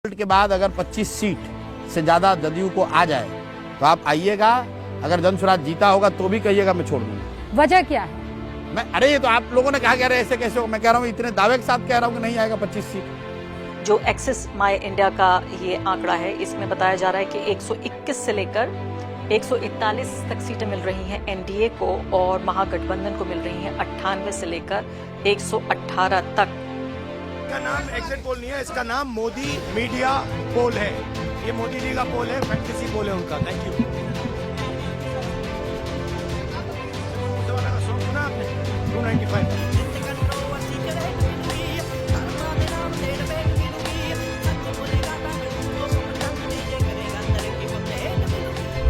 के बाद अगर 25 सीट से ज्यादा जदयू को आ जाए तो आप आइएगा। अगर जन स्वराज जीता होगा तो भी कहिएगा, मैं छोड़ दूंगा। वजह क्या है? अरे ये तो आप लोगों ने कहा, कह रहे ऐसे कैसे हो। मैं कह रहा हूँ इतने दावे के साथ कह रहा हूँ कि नहीं आएगा 25 सीट। जो एक्सिस माई इंडिया का ये आंकड़ा है, इसमें बताया जा रहा है कि 121 से लेकर 141 तक सीटें मिल रही हैं एनडीए को, और महागठबंधन को मिल रही हैं 98 से लेकर 118 तक। इसका नाम एग्जिट पोल नहीं है, इसका नाम मोदी मीडिया पोल है। ये मोदी जी का पोल है, फैंटेसी पोल है उनका। Thank you. सुना आपने 295।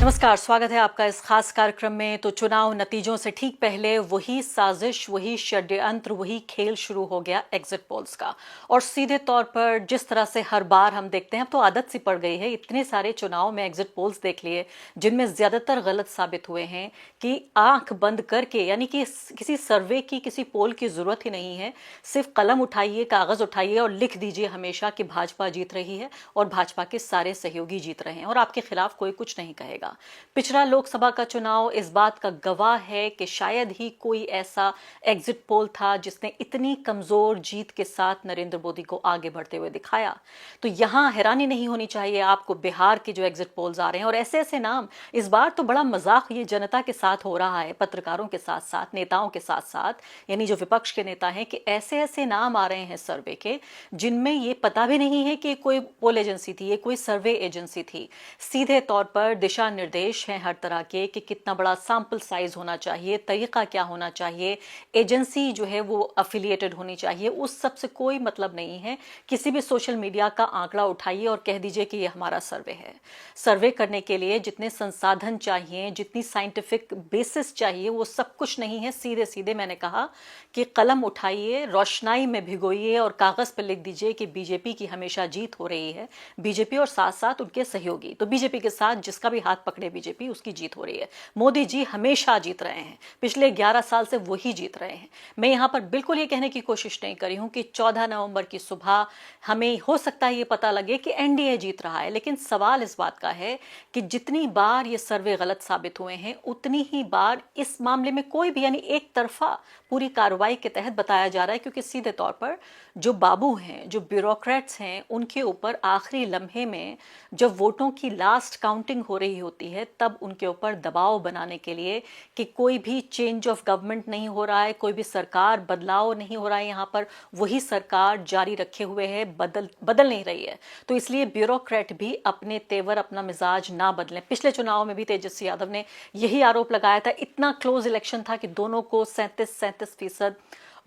नमस्कार, स्वागत है आपका इस खास कार्यक्रम में। तो चुनाव नतीजों से ठीक पहले वही साजिश, वही षड्यंत्र, वही खेल शुरू हो गया एग्जिट पोल्स का। और सीधे तौर पर जिस तरह से हर बार हम देखते हैं, अब तो आदत सी पड़ गई है, इतने सारे चुनाव में एग्जिट पोल्स देख लिए जिनमें ज्यादातर गलत साबित हुए हैं कि आंख बंद करके, यानी कि किसी सर्वे की, किसी पोल की जरूरत ही नहीं है। सिर्फ कलम उठाइए, कागज उठाइए और लिख दीजिए हमेशा कि भाजपा जीत रही है और भाजपा के सारे सहयोगी जीत रहे हैं और आपके खिलाफ कोई कुछ नहीं कहेगा। पिछला लोकसभा का चुनाव इस बात का गवाह है कि शायद ही कोई ऐसा एग्जिट पोल था जिसने इतनी कमजोर जीत के साथ नरेंद्र मोदी को आगे बढ़ते हुए दिखाया। तो यहां हैरानी नहीं होनी चाहिए आपको बिहार के जो एग्जिट पोल्स आ रहे हैं, और ऐसे ऐसे नाम। इस बार तो बड़ा मजाक ये जनता के साथ हो रहा है, पत्रकारों के साथ साथ, नेताओं के साथ साथ, यानी जो विपक्ष के नेता हैं, कि ऐसे ऐसे नाम आ रहे हैं सर्वे के जिनमें ये पता भी नहीं है कि कोई पोल एजेंसी थी, ये कोई सर्वे एजेंसी थी। सीधे तौर पर दिशा निर्देश हैं हर तरह के कि कितना बड़ा सैंपल साइज होना चाहिए, तरीका क्या होना चाहिए, एजेंसी जो है वो अफिलिएटेड होनी चाहिए। उस सब से कोई मतलब नहीं है। किसी भी सोशल मीडिया का आंकड़ा उठाइए और कह दीजिए कि ये हमारा सर्वे है। सर्वे करने के लिए जितने संसाधन चाहिए, जितनी साइंटिफिक बेसिस चाहिए, वो सब कुछ नहीं है। सीधे सीधे मैंने कहा कि कलम उठाइए, रोशनाई में भिगोइए और कागज पर लिख दीजिए कि बीजेपी की हमेशा जीत हो रही है, बीजेपी और साथ साथ उनके सहयोगी। तो बीजेपी के साथ जिसका भी हाथ पकड़े बीजेपी, उसकी जीत हो रही है। मोदी जी हमेशा जीत रहे हैं, पिछले 11 साल से वही जीत रहे हैं। मैं यहां पर बिल्कुल ये कहने की कोशिश नहीं करी हूं कि 14 नवंबर की सुबह हमें हो सकता है ये पता लगे कि एनडीए जीत रहा है, लेकिन सवाल इस बात का है कि जितनी बार ये सर्वे गलत साबित हुए हैं, उतनी ही बार इस मामले में कोई भी, यानी एक तरफा पूरी कार्रवाई के तहत बताया जा रहा है। क्योंकि सीधे तौर पर जो बाबू हैं, जो ब्यूरोक्रेट्स हैं, उनके ऊपर आखिरी लम्हे में जब वोटों की लास्ट काउंटिंग हो रही होती है, तब उनके ऊपर दबाव बनाने के लिए कि कोई भी चेंज ऑफ गवर्नमेंट नहीं हो रहा है, कोई भी सरकार बदलाव नहीं हो रहा है, यहाँ पर वही सरकार जारी रखे हुए है, बदल नहीं रही है। तो इसलिए ब्यूरोक्रेट भी अपने तेवर, अपना मिजाज ना बदलें। पिछले चुनाव में भी तेजस्वी यादव ने यही आरोप लगाया था। इतना क्लोज इलेक्शन था कि दोनों को 37%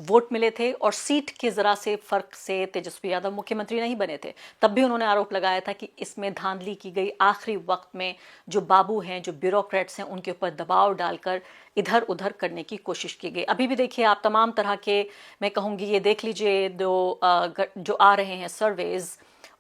वोट मिले थे और सीट के जरा से फर्क से तेजस्वी यादव मुख्यमंत्री नहीं बने थे। तब भी उन्होंने आरोप लगाया था कि इसमें धांधली की गई। आखिरी वक्त में जो बाबू हैं, जो ब्यूरोक्रेट्स हैं, उनके ऊपर दबाव डालकर इधर उधर करने की कोशिश की गई। अभी भी देखिए आप तमाम तरह के, मैं कहूँगी ये देख लीजिए, जो आ रहे हैं सर्वेज,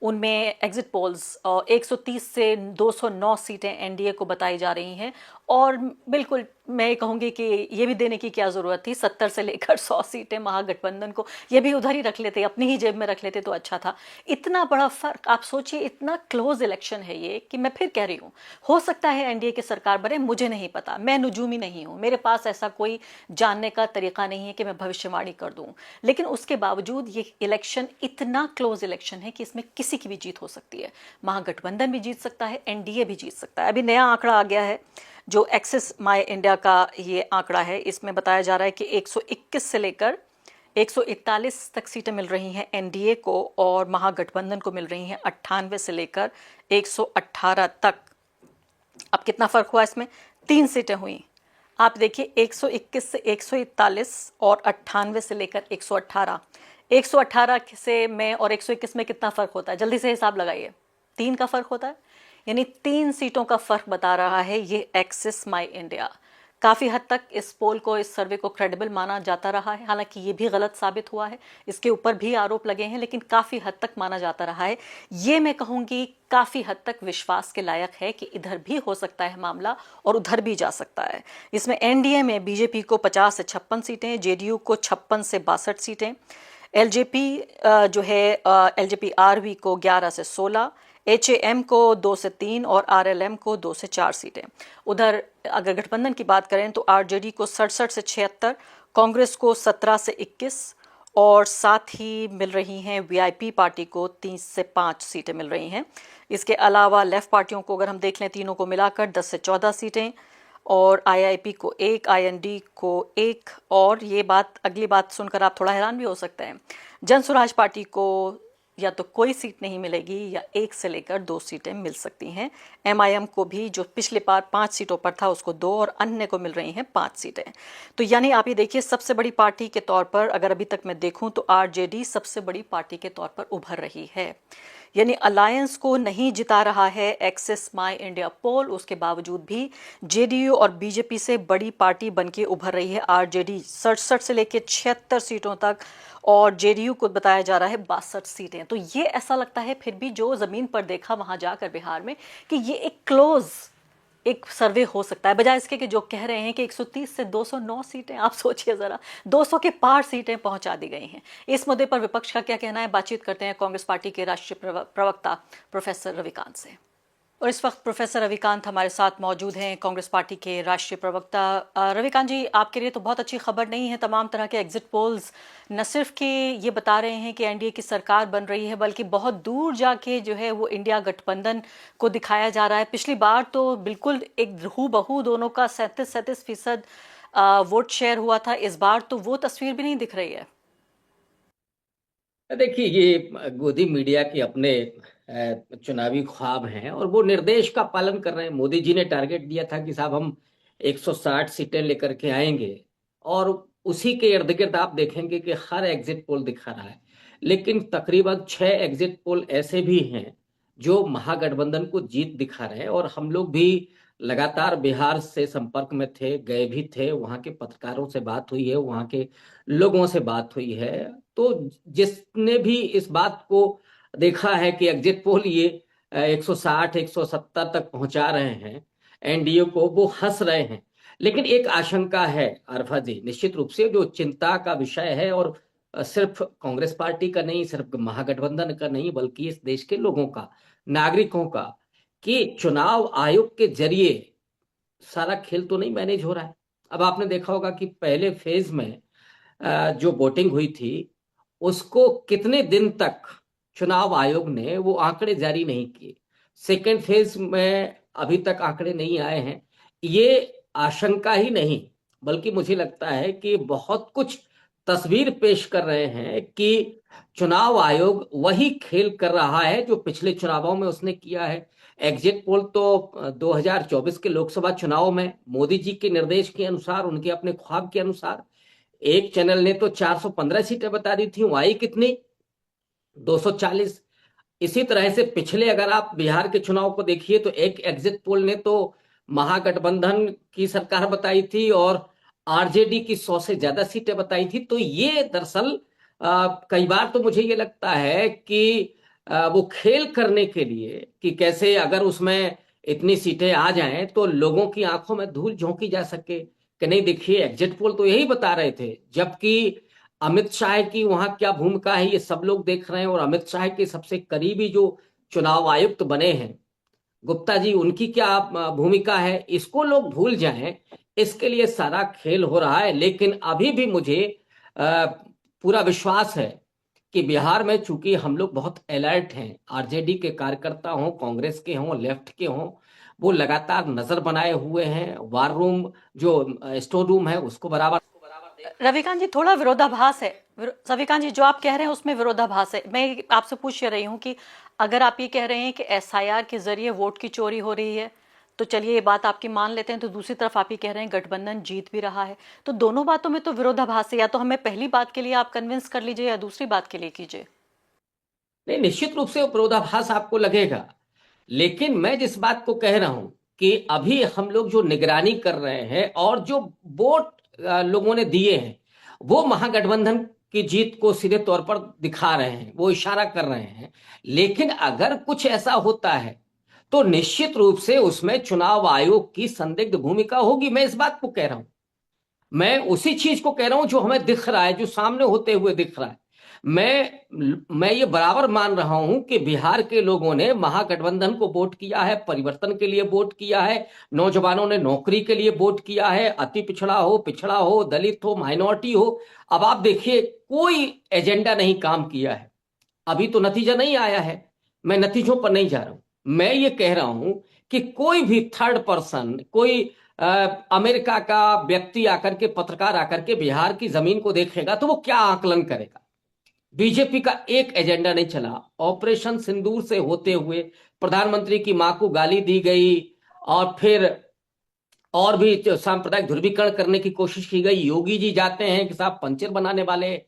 उनमें एग्जिट पोल्स 130 से 209 सीटें एनडीए को बताई जा रही हैं। और बिल्कुल मैं कहूँगी कि ये भी देने की क्या ज़रूरत थी, 70 से लेकर 100 सीटें महागठबंधन को, ये भी उधर ही रख लेते, अपनी ही जेब में रख लेते तो अच्छा था। इतना बड़ा फर्क, आप सोचिए, इतना क्लोज इलेक्शन है ये, कि मैं फिर कह रही हूँ, हो सकता है एनडीए की सरकार बने, मुझे नहीं पता, मैं नुजूमी नहीं हूँ, मेरे पास ऐसा कोई जानने का तरीका नहीं है कि मैं भविष्यवाणी कर दूँ। लेकिन उसके बावजूद ये इलेक्शन इतना क्लोज इलेक्शन है कि इसमें किसी की भी जीत हो सकती है। महागठबंधन भी जीत सकता है, एनडीए भी जीत सकता है। अभी नया आंकड़ा आ गया है, जो एक्सिस माई इंडिया का ये आंकड़ा है, इसमें बताया जा रहा है कि 121 से लेकर 141 तक सीटें मिल रही हैं एनडीए को, और महागठबंधन को मिल रही हैं 98 से लेकर 118 तक। अब कितना फर्क हुआ इसमें? 3 सीटें हुई। आप देखिए, 121 से 141 और 98 से लेकर 118। 118 से में और 121 में कितना फर्क होता है? जल्दी से हिसाब लगाइए। 3 का फर्क होता है, यानी 3 सीटों का फर्क बता रहा है ये एक्सिस माई इंडिया। काफ़ी हद तक इस पोल को, इस सर्वे को क्रेडिबल माना जाता रहा है। हालांकि ये भी गलत साबित हुआ है, इसके ऊपर भी आरोप लगे हैं, लेकिन काफ़ी हद तक माना जाता रहा है। ये मैं कहूँगी काफ़ी हद तक विश्वास के लायक है कि इधर भी हो सकता है मामला और उधर भी जा सकता है। इसमें एनडीए में बीजेपी को 50 से 56 सीटें, जेडीयू को 56 से 62 सीटें, एलजेपी जो है एलजेपी आरवी को 11 से 16, एचएएम को 2 से 3 और आरएलएम को 2 से 4 सीटें। उधर अगर गठबंधन की बात करें तो आरजेडी को 67 से 76, कांग्रेस को 17 से 21 और साथ ही मिल रही हैं वीआईपी पार्टी को 3 से 5 सीटें मिल रही हैं। इसके अलावा लेफ्ट पार्टियों को अगर हम देख लें, तीनों को मिलाकर 10 से 14 सीटें और आईआईपी को 1, आईएनडी को 1। और ये बात, अगली बात सुनकर आप थोड़ा हैरान भी हो सकते हैं, जनसुराज पार्टी को या तो कोई सीट नहीं मिलेगी या 1 से लेकर 2 सीटें मिल सकती हैं। एमआईएम को भी जो पिछले बार 5 सीटों पर था उसको 2 और अन्य को मिल रही हैं 5 सीटें। तो यानी आप ये देखिए, सबसे बड़ी पार्टी के तौर पर अगर अभी तक मैं देखूं तो आरजेडी सबसे बड़ी पार्टी के तौर पर उभर रही है। यानी अलायंस को नहीं जिता रहा है एक्सिस माई इंडिया पोल, उसके बावजूद भी जेडीयू और बीजेपी से बड़ी पार्टी बनके उभर रही है आरजेडी 67 से लेकर 76 सीटों तक और जेडीयू को बताया जा रहा है 62 सीटें। तो ये ऐसा लगता है फिर भी जो जमीन पर देखा वहां जाकर बिहार में कि ये एक क्लोज एक सर्वे हो सकता है, बजाय इसके कि जो कह रहे हैं कि 130 से 209 सीटें। आप सोचिए जरा, 200 के पार सीटें पहुंचा दी गई हैं। इस मुद्दे पर विपक्ष का क्या कहना है, बातचीत करते हैं कांग्रेस पार्टी के राष्ट्रीय प्रवक्ता प्रोफेसर रविकांत से। और इस वक्त प्रोफेसर रविकांत हमारे साथ मौजूद हैं, कांग्रेस पार्टी के राष्ट्रीय प्रवक्ता। रविकांत जी, आपके लिए तो बहुत अच्छी खबर नहीं है, तमाम तरह के एग्जिट पोल्स न सिर्फ कि ये बता रहे हैं कि एनडीए की सरकार बन रही है, बल्कि बहुत दूर जाके जो है वो इंडिया गठबंधन को दिखाया जा रहा है। पिछली बार तो बिल्कुल एक हूबहू दोनों का 37% वोट शेयर हुआ था, इस बार तो वो तस्वीर भी नहीं दिख रही है। देखिए, ये गोदी मीडिया के अपने चुनावी ख्वाब हैं और वो निर्देश का पालन कर रहे हैं। मोदी जी ने टारगेट दिया था कि साहब हम 160 सीटें लेकर के आएंगे और उसी के इर्द गिर्द आप देखेंगे कि हर एग्जिट पोल दिखा रहा है। लेकिन तकरीबन 6 एग्जिट पोल ऐसे भी हैं जो महागठबंधन को जीत दिखा रहे हैं और हम लोग भी लगातार बिहार से संपर्क में थे, गए भी थे, वहां के पत्रकारों से बात हुई है, वहां के लोगों से बात हुई है। तो जिसने भी इस बात को देखा है कि एग्जिट पोल ये 160 170 तक पहुंचा रहे हैं एनडीए को, वो हंस रहे हैं। लेकिन एक आशंका है आरफा जी, निश्चित रूप से जो चिंता का विषय है और सिर्फ कांग्रेस पार्टी का नहीं, सिर्फ महागठबंधन का नहीं, बल्कि इस देश के लोगों का, नागरिकों का, कि चुनाव आयोग के जरिए सारा खेल तो नहीं मैनेज हो रहा है। अब आपने देखा होगा कि पहले फेज में जो वोटिंग हुई थी उसको कितने दिन तक चुनाव आयोग ने वो आंकड़े जारी नहीं किए। सेकेंड फेज में अभी तक आंकड़े नहीं आए हैं। ये आशंका ही नहीं, बल्कि मुझे लगता है कि बहुत कुछ तस्वीर पेश कर रहे हैं कि चुनाव आयोग वही खेल कर रहा है जो पिछले चुनावों में उसने किया है। एग्जिट पोल तो 2024 के लोकसभा चुनाव में मोदी जी के निर्देश के अनुसार, उनके अपने ख्वाब के अनुसार, एक चैनल ने तो 415 सीटें बता दी थी, वो आई कितनी, 240। इसी तरह से पिछले अगर आप बिहार के चुनाव को देखिए तो एक एग्जिट पोल ने तो महागठबंधन की सरकार बताई थी और आरजेडी की 100 से ज्यादा सीटें बताई थी। तो ये दरअसल कई बार तो मुझे ये लगता है कि वो खेल करने के लिए कि कैसे अगर उसमें इतनी सीटें आ जाएं तो लोगों की आंखों में धूल झोंकी जा सके कि नहीं। देखिए, एग्जिट पोल तो यही बता रहे थे, जबकि अमित शाह की वहां क्या भूमिका है ये सब लोग देख रहे हैं और अमित शाह के सबसे करीबी जो चुनाव आयुक्त बने हैं गुप्ता जी, उनकी क्या भूमिका है, इसको लोग भूल जाएं, इसके लिए सारा खेल हो रहा है। लेकिन अभी भी मुझे पूरा विश्वास है कि बिहार में चूंकि हम लोग बहुत अलर्ट हैं, आरजेडी के कार्यकर्ता हों, कांग्रेस के हों, लेफ्ट के हों, वो लगातार नजर बनाए हुए हैं। वार रूम जो स्टोर रूम है उसको बराबर रविकांत जी, थोड़ा विरोधाभास है। रविकांत जी, जो आप कह रहे हैं उसमें विरोधाभास है। मैं आपसे पूछ रही हूँ कि अगर आप ये कह रहे हैं कि एसआईआर के जरिए वोट की चोरी हो रही है तो चलिए ये बात आपकी मान लेते हैं, तो दूसरी तरफ आप ये कह रहे हैं गठबंधन जीत भी रहा है, तो दोनों बातों में तो विरोधाभास है। या तो हमें पहली बात के लिए आप कन्विंस कर लीजिए या दूसरी बात के लिए कीजिए। नहीं, निश्चित रूप से विरोधाभास आपको लगेगा, लेकिन मैं जिस बात को कह रहा हूं कि अभी हम लोग जो निगरानी कर रहे हैं और जो वोट लोगों ने दिए हैं वो महागठबंधन की जीत को सीधे तौर पर दिखा रहे हैं, वो इशारा कर रहे हैं। लेकिन अगर कुछ ऐसा होता है तो निश्चित रूप से उसमें चुनाव आयोग की संदिग्ध भूमिका होगी। मैं इस बात को कह रहा हूं, मैं उसी चीज को कह रहा हूं जो हमें दिख रहा है, जो सामने होते हुए दिख रहा है। मैं ये बराबर मान रहा हूं कि बिहार के लोगों ने महागठबंधन को वोट किया है, परिवर्तन के लिए वोट किया है, नौजवानों ने नौकरी के लिए वोट किया है, अति पिछड़ा हो, दलित हो, माइनॉरिटी हो। अब आप देखिए, कोई एजेंडा नहीं काम किया है। अभी तो नतीजा नहीं आया है, मैं नतीजों पर नहीं जा रहा हूं। मैं ये कह रहा हूं कि कोई भी थर्ड पर्सन, कोई अमेरिका का व्यक्ति आकर के, पत्रकार आकर के बिहार की जमीन को देखेगा तो वो क्या आकलन करेगा? बीजेपी का एक एजेंडा नहीं चला। ऑपरेशन सिंदूर से होते हुए प्रधानमंत्री की मां को गाली दी गई, और फिर और भी सांप्रदायिक ध्रुवीकरण करने की कोशिश की गई। योगी जी जाते हैं कि साहब पंचर बनाने वाले,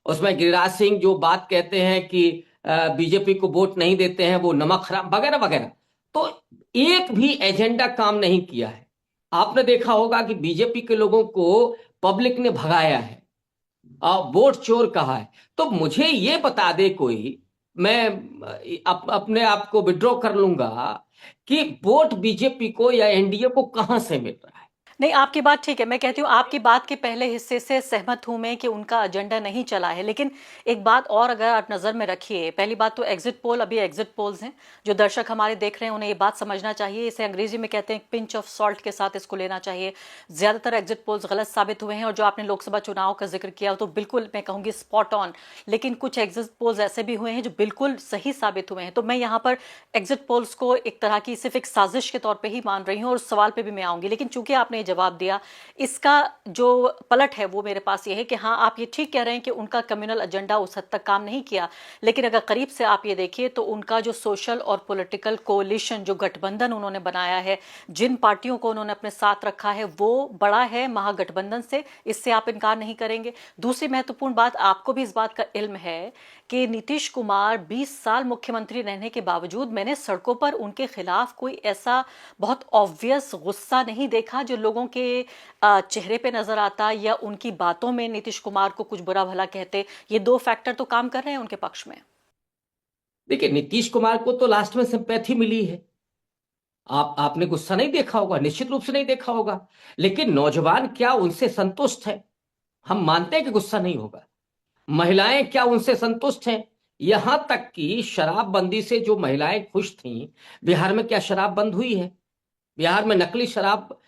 उसमें गिरिराज सिंह जो बात कहते हैं कि बीजेपी को वोट नहीं देते हैं, वो नमक हराम वगैरह वगैरह। तो एक भी एजेंडा काम नहीं किया है। आपने देखा होगा कि बीजेपी के लोगों को पब्लिक ने भगाया है, वोट चोर कहा है। तो मुझे ये बता दे कोई, मैं अपने आप को विड्रॉ कर लूंगा कि वोट बीजेपी को या एनडीए को कहां से मिल रहा है। नहीं, आपकी बात ठीक है। मैं कहती हूँ आपकी बात के पहले हिस्से से सहमत हूं मैं कि उनका एजेंडा नहीं चला है, लेकिन एक बात और अगर आप नज़र में रखिए। पहली बात तो एग्जिट पोल, अभी एग्जिट पोल्स हैं, जो दर्शक हमारे देख रहे हैं उन्हें ये बात समझना चाहिए। इसे अंग्रेजी में कहते हैं पिंच ऑफ सॉल्ट के साथ इसको लेना चाहिए। ज़्यादातर एग्जिट पोल्स गलत साबित हुए हैं, और जो आपने लोकसभा चुनाव का जिक्र किया तो बिल्कुल मैं कहूँगी स्पॉट ऑन। लेकिन कुछ एग्जिट पोल्स ऐसे भी हुए हैं जो बिल्कुल सही साबित हुए हैं। तो मैं यहाँ पर एग्जिट पोल्स को एक तरह की सिर्फ एक साजिश के तौर पर ही मान रही हूँ, और उस सवाल पर भी मैं आऊँगी। लेकिन चूंकि आपने जवाब दिया, इसका जो पलट है वो मेरे पास ये है कि हाँ, आप ये ठीक कह रहे हैं कि उनका कम्युनल एजेंडा उस हद तक काम नहीं किया, लेकिन अगर करीब से आप ये देखिए तो उनका जो सोशल और पॉलिटिकल कोलिशन, जो गठबंधन उन्होंने बनाया है, जिन पार्टियों को उन्होंने अपने साथ रखा है, वो बड़ा है महागठबंधन से। इससे आप इनकार नहीं करेंगे। दूसरी महत्वपूर्ण बात, आपको भी इस बात का इल्म है कि नीतीश कुमार 20 साल मुख्यमंत्री रहने के बावजूद मैंने सड़कों पर उनके खिलाफ कोई ऐसा बहुत ऑब्वियस गुस्सा नहीं देखा जो लोगों के चेहरे पे नजर आता, या उनकी बातों में नीतीश कुमार को कुछ बुरा भला कहते। ये दो फैक्टर तो काम कर रहे हैं उनके पक्ष में। देखिए, नीतीश कुमार को तो लास्ट में सिंपैथी मिली है। आपने गुस्सा नहीं देखा होगा, निश्चित रूप से नहीं देखा होगा। लेकिन नौजवान क्या उनसे संतुष्ट है? हम मानते हैं कि गुस्सा नहीं होगा। महिलाएं क्या उनसे संतुष्ट हैं? यहां तक कि शराबबंदी से जो महिलाएं खुश थीं, बिहार में क्या शराब बंद हुई है? बिहार में नकली शराब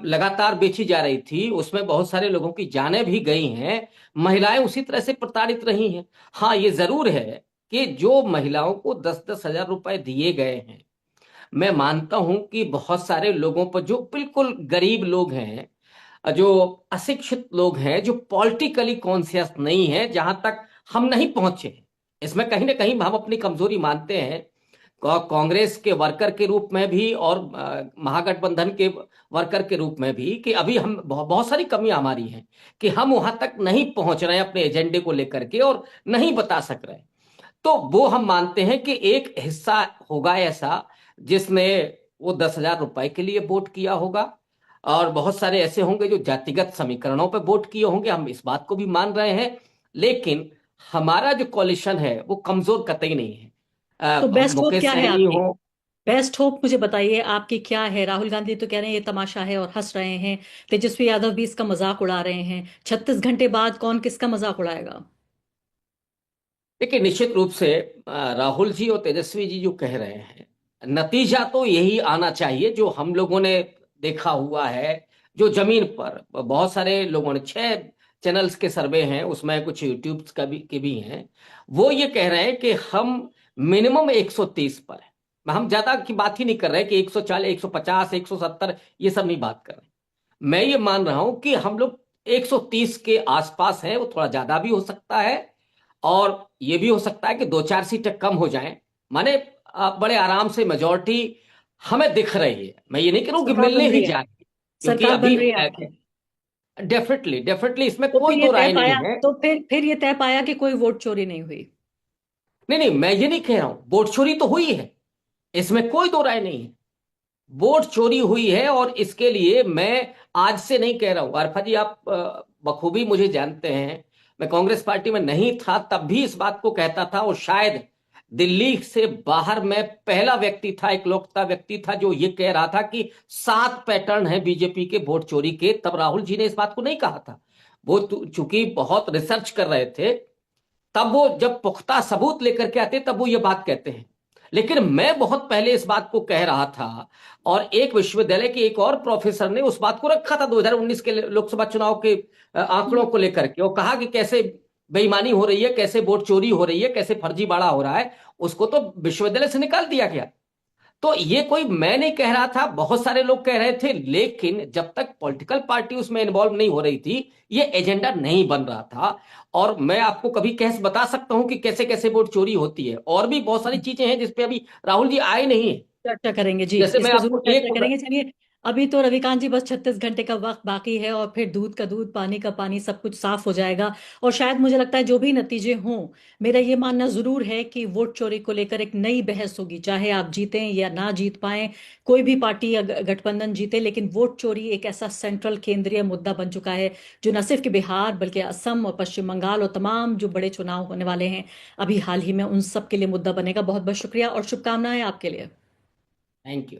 लगातार बेची जा रही थी, उसमें बहुत सारे लोगों की जानें भी गई हैं, महिलाएं उसी तरह से प्रताड़ित रही हैं। हाँ, ये जरूर है कि जो महिलाओं को 10-10 हजार रुपए दिए गए हैं, मैं मानता हूं कि बहुत सारे लोगों पर, जो बिल्कुल गरीब लोग हैं, जो अशिक्षित लोग हैं, जो पॉलिटिकली कॉन्शियस नहीं है, जहां तक हम नहीं पहुंचे, इसमें कहीं ना कहीं हम अपनी कमजोरी मानते हैं, कांग्रेस के वर्कर के रूप में भी और महागठबंधन के वर्कर के रूप में भी, कि अभी हम बहुत सारी कमियां हमारी हैं कि हम वहां तक नहीं पहुंच रहे हैं अपने एजेंडे को लेकर के, और नहीं बता सक रहे। तो वो हम मानते हैं कि एक हिस्सा होगा ऐसा जिसने वो 10,000 रुपए के लिए वोट किया होगा, और बहुत सारे ऐसे होंगे जो जातिगत समीकरणों पर वोट किए होंगे। हम इस बात को भी मान रहे हैं। लेकिन हमारा जो कॉलिशन है वो कमजोर कतई नहीं है। तो बेस्ट होप मुकेश क्या है सहनी आपकी? हो, बेस्ट होप मुझे बताइए आपकी क्या है? राहुल गांधी तो कह रहे हैं ये तमाशा है और हंस रहे हैं, तेजस्वी यादव भी इसका मजाक उड़ा रहे हैं। 36 घंटे बाद कौन किसका मजाक उड़ाएगा? देखिए, निश्चित रूप से राहुल जी और तेजस्वी जी जो कह रहे हैं, नतीजा तो यही आना चाहिए जो हम लोगों ने देखा हुआ है। जो जमीन पर बहुत सारे लोगों ने, 6 चैनल्स के सर्वे हैं, उसमें कुछ यूट्यूब का भी के भी हैं, वो ये कह रहे हैं कि हम मिनिमम 130 पर है। हम ज्यादा की बात ही नहीं कर रहे कि 140, 150, 170, ये सब नहीं बात कर रहे। मैं ये मान रहा हूं कि हम लोग 130 के आसपास हैं। वो थोड़ा ज्यादा भी हो सकता है, और ये भी हो सकता है कि 2-4 सीटें कम हो जाएं। माने बड़े आराम से मेजॉरिटी हमें दिख रही है। मैं ये नहीं कह रहा हूं कि सरकार मिलने बन रही ही है, जाए, क्योंकि सरकार अभी बन रही है आपकी। डेफिनेटली इसमें तो कोई फिर ये दो तय राय नहीं पाया, है। तो फिर ये तय पाया कि कोई वोट चोरी नहीं हुई? नहीं, मैं ये नहीं कह रहा हूं, वोट चोरी तो हुई है, इसमें कोई दो राय नहीं है। वोट चोरी हुई है, और इसके लिए मैं आज से नहीं कह रहा हूं। आरफा जी, आप बखूबी मुझे जानते हैं, मैं कांग्रेस पार्टी में नहीं था तब भी इस बात को कहता था, और शायद दिल्ली से बाहर मैं पहला व्यक्ति था, एक लोकता व्यक्ति था जो ये कह रहा था कि 7 पैटर्न है बीजेपी के वोट चोरी के। तब राहुल जी ने इस बात को नहीं कहा था। वो चूंकि बहुत रिसर्च कर रहे थे, तब वो जब पुख्ता सबूत लेकर के आते तब वो ये बात कहते हैं। लेकिन मैं बहुत पहले इस बात को कह रहा था और एक विश्वविद्यालय के एक और प्रोफेसर ने उस बात को रखा था 2019 के लोकसभा चुनाव के आंकड़ों को लेकर के, और कहा कि कैसे बेईमानी हो रही है, कैसे वोट चोरी हो रही है, कैसे फर्जीवाड़ा हो रहा है। उसको तो विश्वविद्यालय से निकाल दिया गया। तो ये कोई मैं नहीं कह रहा था, बहुत सारे लोग कह रहे थे, लेकिन जब तक पॉलिटिकल पार्टी उसमें इन्वॉल्व नहीं हो रही थी ये एजेंडा नहीं बन रहा था। और मैं आपको कभी कैसे बता सकता हूं कि कैसे कैसे वोट चोरी होती है, और भी बहुत सारी चीजें हैं जिसपे अभी राहुल जी आए नहीं है। चर्चा करेंगे जी, जैसे इस मैं पे आपको जरूर चर्चा एक करेंगे। चलिए, अभी तो रविकांत जी बस 36 घंटे का वक्त बाकी है और फिर दूध का दूध, पानी का पानी, सब कुछ साफ हो जाएगा। और शायद मुझे लगता है जो भी नतीजे हों, मेरा ये मानना जरूर है कि वोट चोरी को लेकर एक नई बहस होगी, चाहे आप जीतें या ना जीत पाए, कोई भी पार्टी या गठबंधन जीते, लेकिन वोट चोरी एक ऐसा सेंट्रल केंद्रीय मुद्दा बन चुका है जो न सिर्फ कि बिहार बल्कि असम और पश्चिम बंगाल और तमाम जो बड़े चुनाव होने वाले हैं अभी हाल ही में, उन सब के लिए मुद्दा बनेगा। बहुत बहुत शुक्रिया और शुभकामनाएं आपके लिए। Thank you.